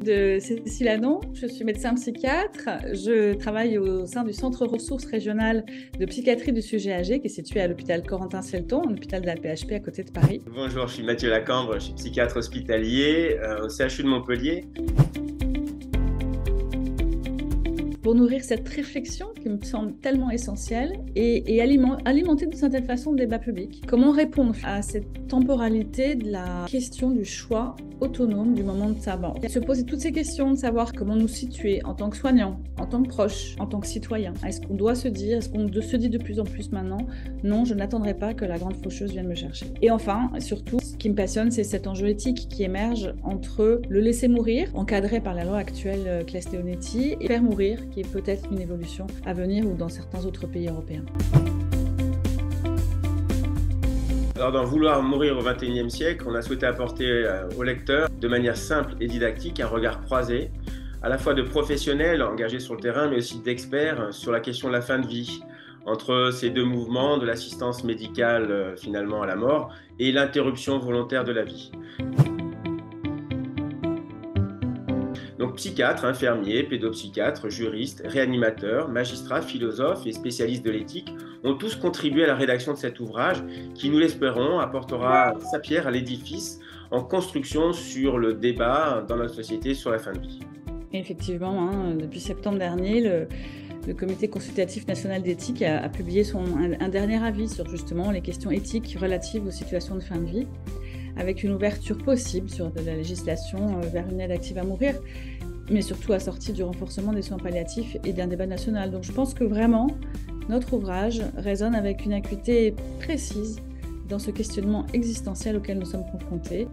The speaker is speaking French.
de Cécile Hanon, je suis médecin psychiatre. Je travaille au sein du Centre ressources régional de psychiatrie du sujet âgé qui est situé à l'hôpital Corentin-Selton, un hôpital de la PHP à côté de Paris. Bonjour, je suis Mathieu Lacambre, je suis psychiatre hospitalier au CHU de Montpellier. Pour nourrir cette réflexion qui me semble tellement essentielle et alimenter d'une certaine façon le débat public. Comment répondre à cette temporalité de la question du choix autonome du moment de sa mort? Se poser toutes ces questions de savoir comment nous situer en tant que soignants, en tant que proches, en tant que citoyens. Est-ce qu'on doit se dire, est-ce qu'on se dit de plus en plus maintenant, non, je n'attendrai pas que la grande faucheuse vienne me chercher. Et enfin, surtout, ce qui me passionne, c'est cet enjeu éthique qui émerge entre le laisser mourir, encadré par la loi actuelle Claes-Leonetti, et faire mourir, qui est peut-être une évolution à venir ou dans certains autres pays européens. Alors, dans Vouloir mourir au XXIe siècle, on a souhaité apporter au lecteur, de manière simple et didactique, un regard croisé, à la fois de professionnels engagés sur le terrain, mais aussi d'experts sur la question de la fin de vie, entre ces deux mouvements de l'assistance médicale finalement à la mort et l'interruption volontaire de la vie. Donc psychiatres, infirmiers, pédopsychiatres, juristes, réanimateurs, magistrats, philosophes et spécialistes de l'éthique ont tous contribué à la rédaction de cet ouvrage qui, nous l'espérons, apportera sa pierre à l'édifice en construction sur le débat dans notre société sur la fin de vie. Effectivement, depuis septembre dernier, le Comité consultatif national d'éthique a publié un dernier avis sur justement les questions éthiques relatives aux situations de fin de vie, avec une ouverture possible sur de la législation vers une aide active à mourir, mais surtout assortie du renforcement des soins palliatifs et d'un débat national. Donc je pense que vraiment, notre ouvrage résonne avec une acuité précise dans ce questionnement existentiel auquel nous sommes confrontés.